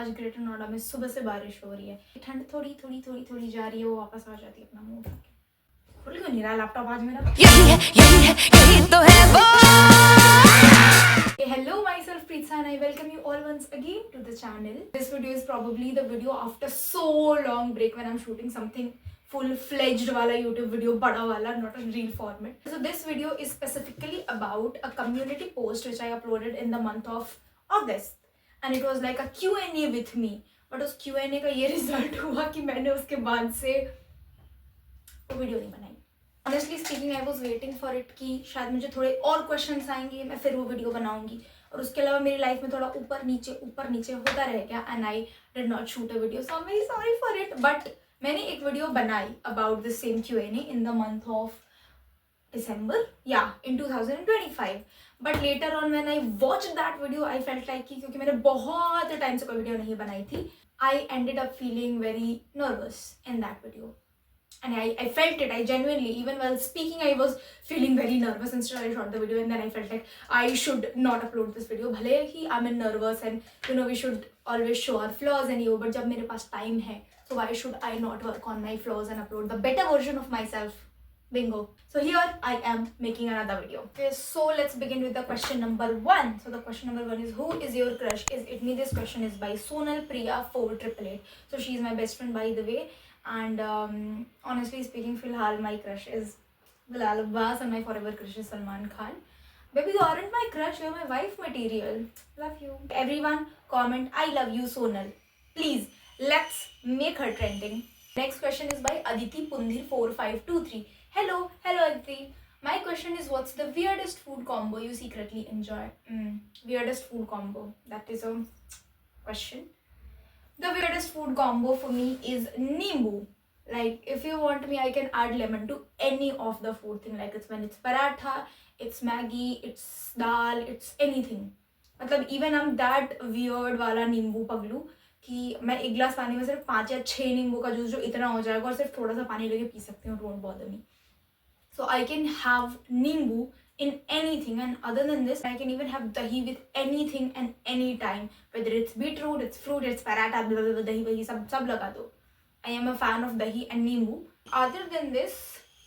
आज ग्रेटर नोएडा में सुबह से बारिश हो रही है, ठंड थोड़ी थोड़ी थोड़ी थोड़ी जा रही है, वो वापस आ जाती है अपना मुंह उठा के। खुल क्यों नहीं रहा लैपटॉप आज मेरा? यही तो है वो। Hello, myself Preetsa and I welcome you all once again to the channel. This video is probably the video after so long break when I'm shooting something full-fledged wala YouTube video, bada wala, not a reel format. So this video is specifically about a community post which I uploaded in the month of August. And it was like a Q&A with me. But उस Q&A का ये result हुआ कि मैंने उसके बाद से वो वीडियो नहीं बनाई. Honestly speaking, I was waiting for it कि शायद मुझे थोड़े और questions आएंगे, मैं फिर वो वीडियो बनाऊंगी. और उसके अलावा मेरी लाइफ में थोड़ा ऊपर नीचे होता रह गया and I did not shoot a video, so I'm very sorry for it. But मैंने एक वीडियो बनाई about the same Q&A in the month of December, yeah, in 2025. But later on when I watched that video, I felt like कि क्योंकि मैंने बहुत time से कोई video नहीं बनाई थी, I ended up feeling very nervous in that video. And I felt it, I genuinely, even while speaking, I was feeling very nervous. Instead, I shot the video and then I felt like I should not upload this video. भले ही I'm nervous and you know we should always show our flaws and you, but जब मेरे पास time है, so why should I not work on my flaws and upload the better version of myself? Bingo. So here I am making another video. Okay, so let's begin with the question number 1. So the question number 1 is, who is your crush? Is it me? This question is by Sonal Priya 4888. So she is my best friend, by the way. And honestly speaking, फिलहाल my crush is Bilal Abbas and my forever crush is Salman Khan. Baby, you aren't my crush, you're my wife material. Love you. Everyone comment, I love you Sonal. Please, let's make her trending. Next question is by Aditi Pundhir 4523. Hello Aditi. My question is, what's the weirdest food combo you secretly enjoy? Weirdest food combo. That is a question. The weirdest food combo for me is Nimbu. Like, if you want me, I can add lemon to any of the food thing. Like, it's when it's paratha, it's Maggi, it's dal, it's anything. मतलब even I'm that weird वाला नींबू पगलू कि मैं एक गिलास पानी में सिर्फ 5 या 6 नींबू का जूस जो इतना हो जाएगा और सिर्फ थोड़ा सा पानी लेके पी सकती हूँ. Don't bother me. So I can have नींबू in anything, and other than this I can even have dahi with anything and any time, whether it's beetroot, it's fruit, it's paratha, blah blah blah, dahi wahi sab laga do. I am a fan of dahi and नींबू. Other than this,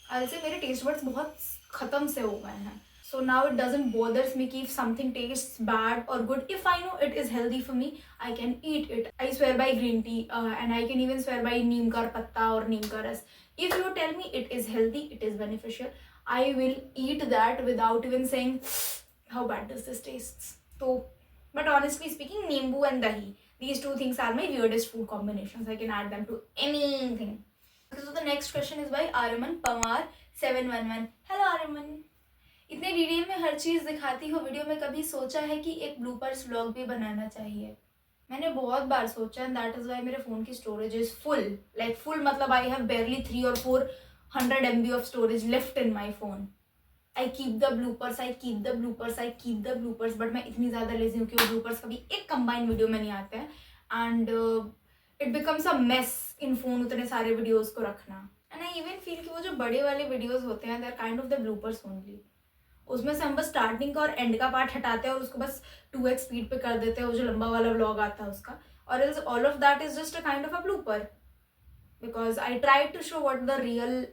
I'll say मेरे taste buds बहुत खत्म से हो गए हैं. So now it doesn't bothers me if something tastes bad or good. If I know it is healthy for me, I can eat it. I swear by green tea and I can even swear by neem ka patta or neem ka ras. If you tell me it is healthy, it is beneficial, I will eat that without even saying how bad does this taste. So, but honestly speaking, nimbu and dahi, these two things are my weirdest food combinations. I can add them to anything. So the next question is by Araman Pamar 711. Hello Araman. इतने detail में हर चीज़ दिखाती हो video में, कभी सोचा है कि एक ब्लूपर्स व्लॉग भी बनाना चाहिए? मैंने बहुत बार सोचा एंड दैट इज़ वाई मेरे फ़ोन की storage is full. Like full मतलब I have बेयरली 3 or 400 MB of storage left in my phone. I keep the bloopers, but मैं इतनी ज़्यादा लेजी हूँ कि वो ब्लूपर्स कभी एक कंबाइंड वीडियो में नहीं आते हैं and it becomes a mess in phone उतने सारे वीडियोज़ को रखना. एंड आई इवन फील कि वो जो बड़े वाले वीडियोज़ होते हैं they are kind of the bloopers only. उसमें से हम बस स्टार्टिंग का और एंड का पार्ट हटाते हैं और उसको बस 2x स्पीड पे कर देते हैं, वो जो लंबा वाला व्लॉग आता है उसका. और else all of that is just a kind of a blooper because I try to show what the real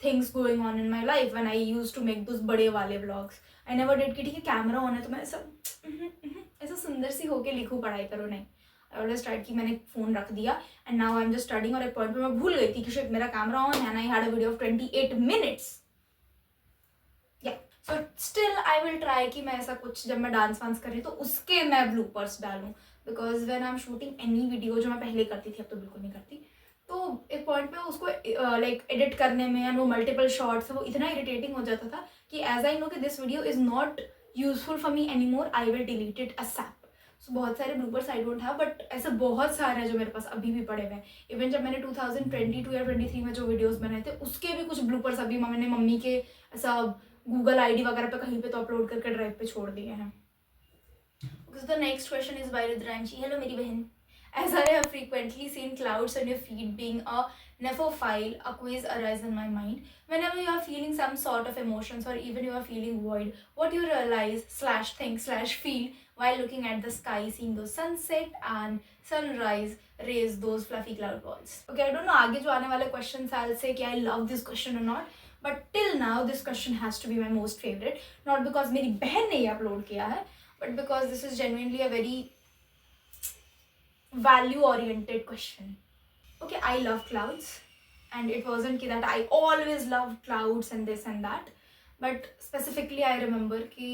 things going on in my life when I used to make those बड़े वाले vlogs. I never did कि ठीक है camera on है तो मैं ऐसा सुंदर सी होके लिखूँ, पढ़ाई करो, नहीं. आई ऑलवेज ट्राइड कि मैंने फ़ोन रख दिया and now I am just studying. और एक पॉइंट पे मैं भूल गई थी कि शायद मेरा कैमरा ऑन है and I had a video of 28 minutes. So still I will try कि मैं ऐसा कुछ जब मैं डांस वांस कर रही हूँ तो उसके मैं ब्लूपर्स डालूँ, because when I am shooting any video, जो मैं पहले करती थी अब तो बिल्कुल नहीं करती, तो एक पॉइंट पे उसको लाइक एडिट करने में एंड वो मल्टीपल शॉट्स वो इतना इरिटेटिंग हो जाता था कि एज आई नो कि this video is not useful for me any more, I will delete it ASAP. So बहुत सारे bloopers I don't have, but ऐसे बहुत सारे हैं जो मेरे पास अभी भी पड़े हुए हैं. इवन जब मैंने 2022 या 23 में जो वीडियोज़ बनाए थे उसके भी कुछ ब्लूपर्स अभी मैंने मम्मी के ऐसा गूगल आईडी वगैरह पे कहीं पे तो अपलोड करके ड्राइव पे छोड़ दिए हैं. The next question is by Rudranshi. Hello मेरी बहन. As I have frequently seen clouds on your feed, being a nephophile, a quiz arises in my mind. Whenever you are feeling some sort of emotions or even you are feeling void, what you realize /think/feel while looking at the sky, seeing those sunset and sunrise raise those fluffy cloud balls. Okay, I don't know आगे जो आने वाले questions I'll say कि I love this question or not, but till now this question has to be my most favorite, not because मेरी बहन ने ये upload किया है, but because this is genuinely a very value oriented question. Okay, I love clouds, and it wasn't कि that I always loved clouds and this and that, but specifically I remember कि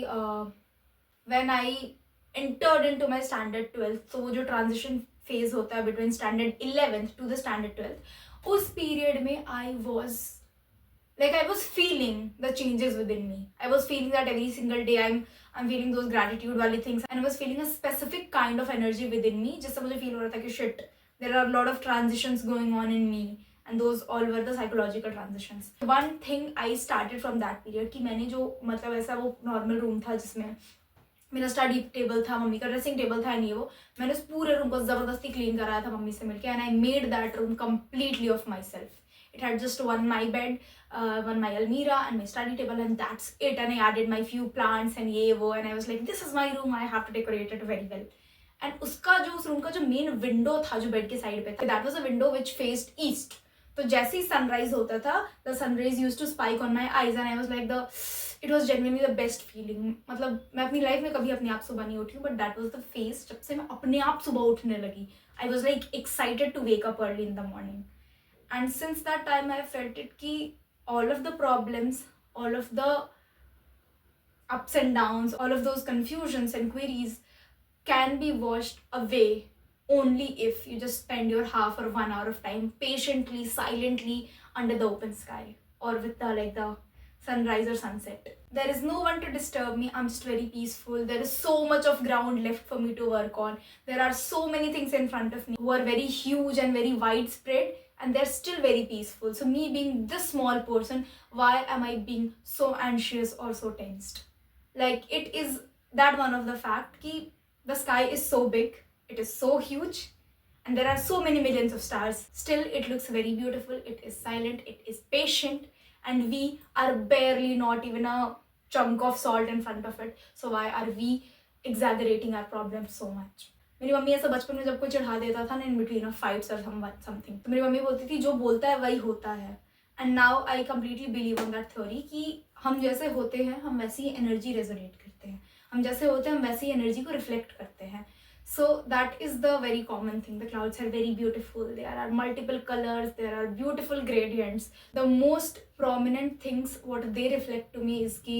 when I entered into my standard 12th, so वो जो transition phase होता है between standard 11th to the standard 12th, उस period में I was feeling the changes within me. I was feeling that every single day I'm feeling those gratitude वाली things, and I was feeling a specific kind of energy within me, जिससे मुझे feel हो रहा था कि shit, there are a lot of transitions going on in me, and those all were the psychological transitions. One thing I started from that period कि मैंने जो मतलब ऐसा वो normal room था जिसमें मेरा स्टडी टेबल था, मम्मी का ड्रेसिंग टेबल था, नहीं वो मैंने उस पूरे रूम को ज़बरदस्ती क्लीन कराया था मम्मी से मिलके, and I made that room completely of my self. It had just one my bed, one my almirah and my study table, and that's it. And I added my few plants and ye wo, and I was like, this is my room, I have to decorate it very well. And उसका जो उस room का जो main window था जो bed के side पे था, that was a window which faced east. तो जैसे ही सनराइज होता था, the sun rays used to spike on my eyes, and I was like it was genuinely the best feeling. मतलब मैं अपनी लाइफ में कभी अपने आप सुबह नहीं उठी हूँ, but that was the phase जब से मैं अपने आप सुबह उठने लगी. I was like excited to wake up early in the morning. And since that time I felt it कि all of the problems, all of the ups and downs, all of those confusions and queries can be washed away only if you just spend your half or 1 hour of time patiently, silently under the open sky, or with the sunrise or sunset. There is no one to disturb me. I'm just very peaceful. There is so much of ground left for me to work on. There are so many things in front of me who are very huge and very widespread, and they're still very peaceful. So me being this small person, why am I being so anxious or so tensed? Like, it is that one of the fact कि the sky is so big, it is so huge, and there are so many millions of stars. Still, it looks very beautiful. It is silent, it is patient, and we are barely not even a chunk of salt in front of it. So why are we exaggerating our problems so much? मेरी mummy ऐसा बचपन में जब कोई चढ़ा देता था ना इन बिटवीन ऑफ फाइट्स और समथिंग, तो मेरी मम्मी बोलती थी जो बोलता है वही होता है. And now I completely believe on that theory कि हम जैसे होते हैं हम वैसी ही एनर्जी रेजोनेट करते हैं, हम जैसे होते हैं हम वैसी एनर्जी को रिफ्लेक्ट करते हैं. So that is the very common thing. The clouds are very beautiful. There are multiple colors. There are beautiful gradients. The most prominent things what they reflect to me is कि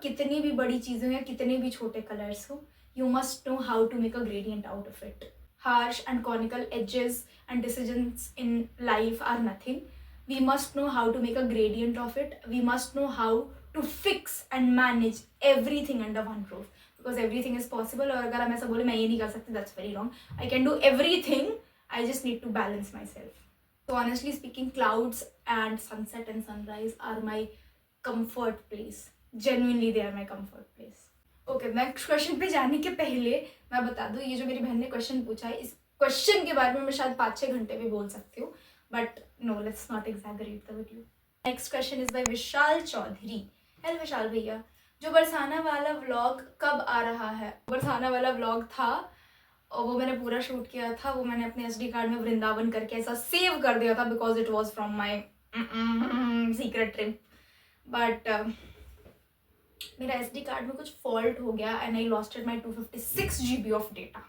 कितनी भी बड़ी चीज़ें हैं, कितने भी छोटे colors हो, you must know how to make a gradient out of it. Harsh and conical edges and decisions in life are nothing. We must know how to make a gradient of it. We must know how to fix and manage everything under one roof. Because everything is possible. और अगर हम ऐसा बोले मैं ये नहीं कर सकती, that's very wrong. I can do everything. I just need to balance myself. So honestly speaking, clouds and sunset and sunrise are my comfort place. Genuinely, they are my comfort place. Okay, next question पे जाने के पहले मैं बता दूँ, ये जो मेरी बहन ने question पूछा है, इस question के बारे में मैं शायद 5-6 घंटे भी बोल सकती हूँ. But no, let's not exaggerate the video. Next question is by Vishal Chaudhary. Hello विशाल भैया, जो बरसाना वाला व्लॉग कब आ रहा है? बरसाना वाला व्लॉग था और वो मैंने पूरा शूट किया था, वो मैंने अपने SD कार्ड में वृंदावन करके ऐसा सेव कर दिया था because it was from my secret trip. But मेरा SD कार्ड में कुछ फॉल्ट हो गया and I losted my 256 GB of data,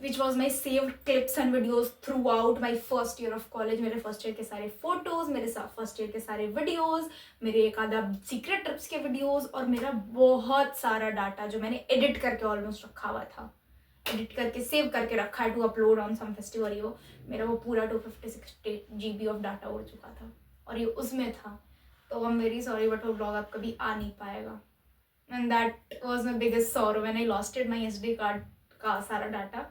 which was my saved clips and videos throughout my first year of college. मेरे first year के सारे photos, मेरे first year के सारे videos, मेरे एक आधा secret trips के videos, और मेरा बहुत सारा डाटा जो मैंने edit करके almost रखा हुआ था, edit करके save करके रखा है to upload on some festival. ये मेरा वो पूरा 256 GB of डाटा हो चुका था और ये उसमें था. तो I'm very sorry but वो vlog अब कभी आ नहीं पाएगा. And that was my biggest sorrow when I lost my SD card का सारा data.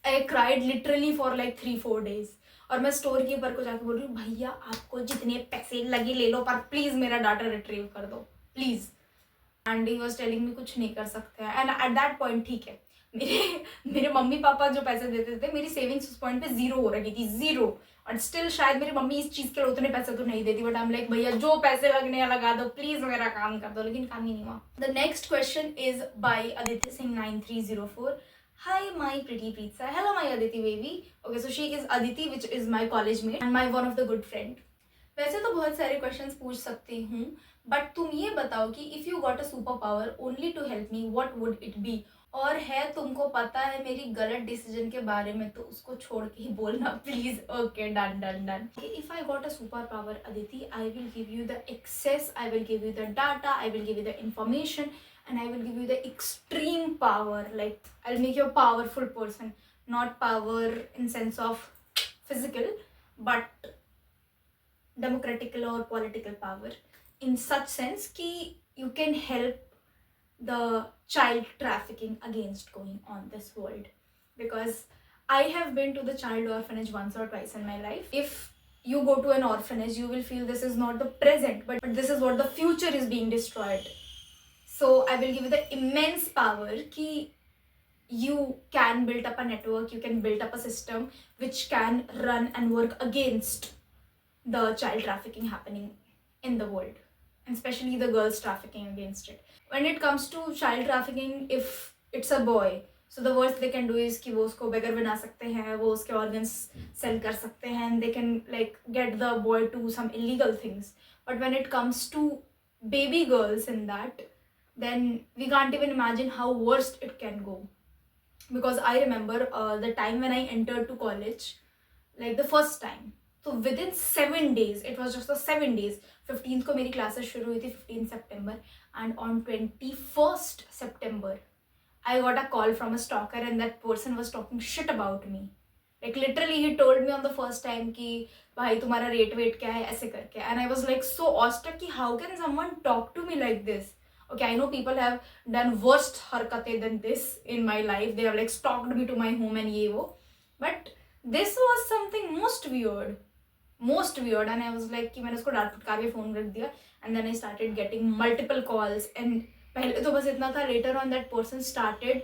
I cried literally for like 3-4 days. और मैं स्टोर कीपर को जाके बोल रही हूँ भैया आपको जितने पैसे लगे ले लो पर प्लीज़ मेरा डाटा रिट्रीव कर दो please. And he was telling me कुछ नहीं कर सकते हैं. एंड एट दैट पॉइंट ठीक है, मेरे मम्मी पापा जो पैसे देते थे मेरी सेविंग्स उस पॉइंट पे जीरो हो रही थी, जीरो. और स्टिल शायद मेरी मम्मी इस चीज़ के लिए उतने पैसे तो नहीं देती, बट आई एम लाइक भैया जो पैसे लगने लगा दो प्लीज़ मेरा काम कर दो, लेकिन काम ही नहीं हुआ. The next question is bye Aditya Singh 9304. Hi, my pretty pizza. Hello, my Aditi baby. Okay, so she is Aditi, which is my college mate and my one of the good friend. वैसे तो बहुत सारे क्वेश्चंस पूछ सकती हूँ, but तुम ये बताओ कि if you got a super power only to help me, what would it be? और है तुमको पता है मेरी गलत डिसीजन के बारे में, तो उसको छोड़ के ही बोलना please. Okay, done done done. If I got a super power, Aditi, I will give you the access, I will give you the data, I will give you the information, and I will give you the extreme power. Like, I'll make you a powerful person, not power in sense of physical, but democratical or political power, in such sense कि you can help the child trafficking against going on this world. Because I have been to the child orphanage once or twice in my life. If you go to an orphanage, you will feel this is not the present, but this is what the future is being destroyed. So I will give you the immense power कि you can build up a network, you can build up a system which can run and work against the child trafficking happening in the world, and especially the girls trafficking against it. When it comes to child trafficking, if it's a boy, so the worst they can do is कि वो उसको beggar बना सकते हैं, वो उसके organs sell कर सकते हैं, and they can like get the boy to some illegal things. But when it comes to baby girls in that, then we can't even imagine how worst it can go. Because I remember the time when I entered to college, like the first time, so within 7 days, it was just the 7 days, 15th को मेरी classes शुरू हुई थी, 15 September, and on 21st September I got a call from a stalker, and that person was talking shit about me. Like literally he told me on the first time कि भाई तुम्हारा rate weight क्या है, ऐसे करके. And I was like so awestruck कि how can someone talk to me like this? Okay, I know people have done worst harkatein than this in my life. They have like stalked me to my home and ye wo. But this was something most weird. And I was like कि मैंने उसको डांट फटकार के phone रख दिया. And then I started getting multiple calls, and पहले तो बस इतना था. Later on that person started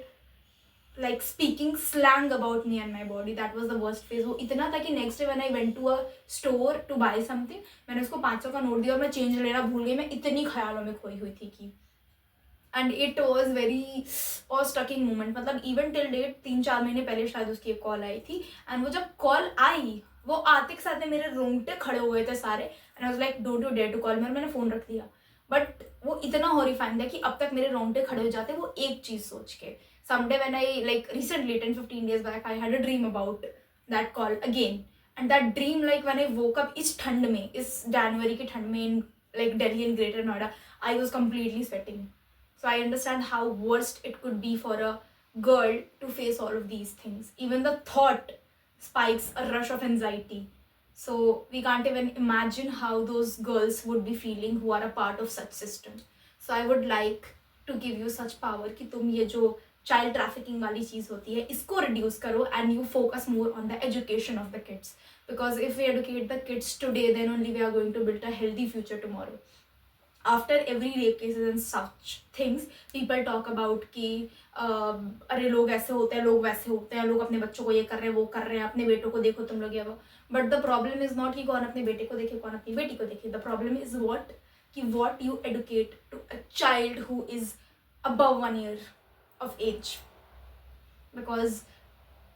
like speaking slang about me and my body. That was the worst phase. वो इतना था कि next day when I went to a store to buy something, मैंने उसको 500 का नोट दिया और मैं चेंज लेना भूल गई. मैं इतनी ख्यालों में खोई हुई थी कि, and it was very shocking moment. मतलब इवन टिल डेट 3-4 महीने पहले शायद उसकी एक कॉल आई थी, एंड वो जब कॉल आई, वो आते के साथ मेरे रोंगटे खड़े हुए थे सारे, and I was like don't you dare to call me, और मैंने फ़ोन रख दिया. बट वो इतना हॉरिफाइंग था कि अब तक मेरे रोंगटे खड़े हो जाते वो एक चीज़ सोच के. Someday when I like recently 10-15 days back I had a dream about that call again, and that dream like when I woke up इस ठंड में, इस जनवरी की ठंड में in like Delhi and greater Noida, I was completely sweating. So I understand how worst it could be for a girl to face all of these things. Even the thought spikes a rush of anxiety. So we can't even imagine how those girls would be feeling who are a part of such system. So I would like to give you such power कि तुम ये जो child trafficking वाली चीज़ होती है इसको reduce करो, and you focus more on the education of the kids. Because if we educate the kids today, then only we are going to build a healthy future tomorrow. After every rape cases and such things, people talk about कि अरे लोग ऐसे होते हैं, लोग वैसे होते हैं, लोग अपने बच्चों को ये कर रहे हैं, वो कर रहे हैं, अपने बेटों को देखो तुम लोग ये वो. But the problem is not कि कौन अपने बेटे को देखे, कौन अपनी बेटी को देखे. The problem is what you educate to a child who is above 1 year of age. Because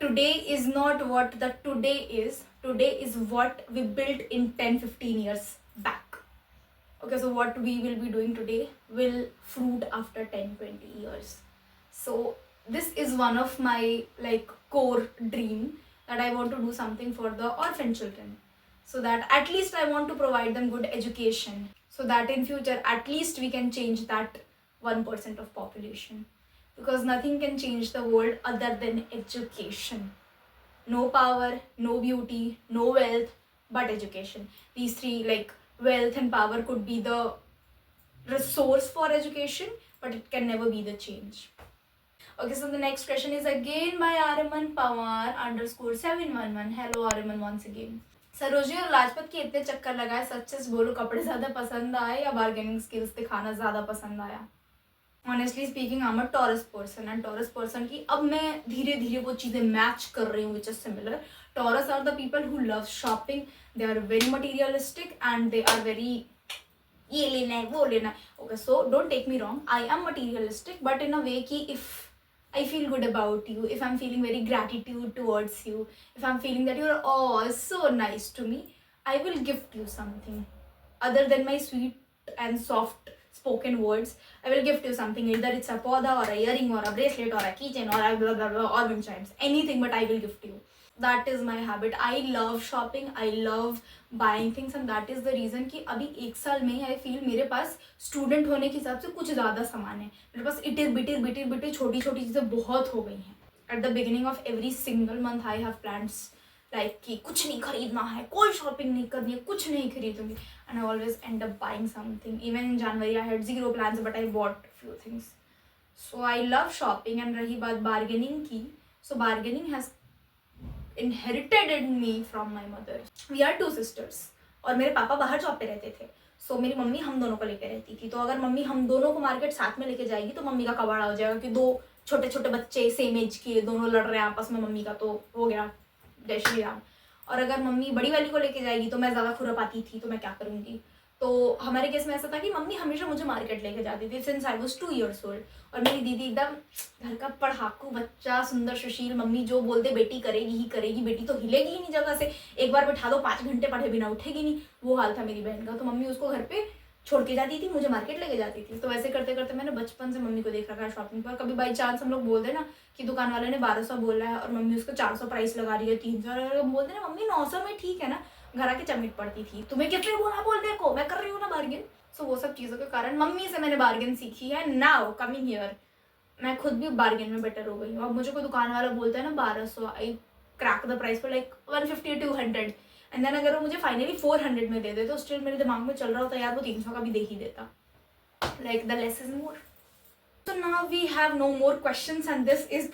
today is not what the today is what we built in 10-15 years back. Okay, so what we will be doing today will fruit after 10-20 years. So this is one of my like core dream, that I want to do something for the orphan children, so that at least I want to provide them good education, so that in future at least we can change that 1% of population. Because nothing can change the world other than education. No power, no beauty, no wealth, but education. These three, like wealth and power, could be the resource for education, but it can never be the change. Okay, so the next question is again by Ariman Pawar _711. Hello Ariman once again. Sarojini और लाजपत के इतने चक्कर लगाए, सच बोलो कपड़े ज़्यादा पसंद आए या बार्गेनिंग स्किल्स दिखाना ज़्यादा पसंद आया? Honestly speaking I am a Taurus person, and taurus person की अब मैं धीरे धीरे वो चीज़ें मैच कर रही हूँ which is similar. Taurus are the people who love shopping, they are very materialistic, and they are very ये लेना है वो लेना है. Okay, so don't take me wrong, I am materialistic, but in a way कि if I feel good about you, if I'm feeling very gratitude towards you, if I'm feeling that you're oh so nice to me, I will gift you something. Other than my sweet and soft spoken words, I will gift you something. Either it's a poda or a earring or a bracelet or a keychain or a blah blah blah or wind chimes. Anything, but I will gift you. That is my habit. I love shopping. I love buying things, and that is the reason कि अभी एक साल में I feel मेरे पास student होने के हिसाब से कुछ ज़्यादा सामान है. मेरे पास इटिर बिटिर छोटी छोटी चीज़ें बहुत हो गई हैं. At the beginning of every single month I have plans like कि कुछ नहीं खरीदना है, कोई शॉपिंग नहीं करनी है, कुछ नहीं खरीदूंगी, and I always end up buying something. Even in January I had zero plans but I bought few things. So I love shopping. And रही बात bargaining की, so bargaining has inherited in me from my mother. We are two sisters और मेरे पापा बाहर job पे रहते थे. सो मेरी मम्मी हम दोनों को लेके रहती थी. तो अगर मम्मी हम दोनों को मार्केट साथ में लेके जाएगी तो मम्मी का कबाड़ा हो जाएगा कि दो छोटे छोटे बच्चे सेम एज के दोनों लड़ रहे हैं आपस में, मम्मी का तो हो गया जय श्री राम. और अगर मम्मी बड़ी वाली को लेके जाएगी तो मैं ज़्यादा खुरपाती थी, तो मैं क्या करूँगी. तो हमारे केस में ऐसा था कि मम्मी हमेशा मुझे मार्केट लेके जाती थी since I was 2 years old. और मेरी दीदी एकदम घर का पढ़ाकू बच्चा, सुंदर सुशील. मम्मी जो बोलते बेटी करेगी ही करेगी, बेटी तो हिलेगी ही नहीं जगह से, एक बार बैठा दो 5 घंटे पढ़े बिना उठेगी नहीं. वो हाल था मेरी बहन का. तो मम्मी उसको घर पे छोड़ के जाती थी, मुझे मार्केट लेके जाती थी. तो वैसे करते करते मैंने बचपन से मम्मी को देख रखा है शॉपिंग पर. कभी बाई चांस हम लोग बोल दे ना कि दुकान वाले ने 1200 बोला है और मम्मी उसको 400 प्राइस लगा रही है, 300, और बोल दे ना मम्मी 900 में ठीक है ना, घर आके चमिट पड़ती थी. तुम्हें क्या फिर बोला, बोल देखो मैं कर रही हूँ ना बार्गेन. सो वो सब चीज़ों के कारण मम्मी से मैंने बार्गेन सीखी है. नाउ कमिंग हियर मैं खुद भी बार्गेन में बेटर हो गई हूँ. अब मुझे कोई दुकान वाला बोलता है ना 1200, आई क्रैक द प्राइस पर लाइक 150 200. एंड देन अगर वो मुझे फाइनली 400 में दे दे तो स्टिल मेरे दिमाग में चल रहा होता है यार वो 300 का भी दे ही देता. Like the less is more. So now we have no more questions, and this is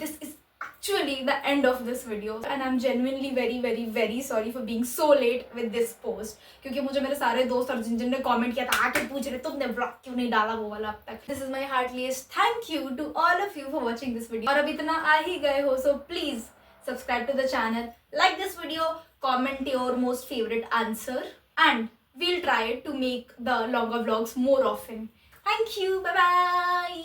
this is actually the end of this video, and I'm genuinely very sorry for being so late with this post. क्योंकि मुझे मेरे सारे दोस्त और जिन ने comment किया था आके पूछ रहे तुमने ब्लॉग क्यों नहीं डाला वो वाला अब तक. This is my heartliest thank you to all of you for watching this video. और अब इतना आ ही गए हो so please subscribe to the channel, like this video, comment your most favorite answer, and we'll try to make the longer vlogs more often. Thank you. Bye bye.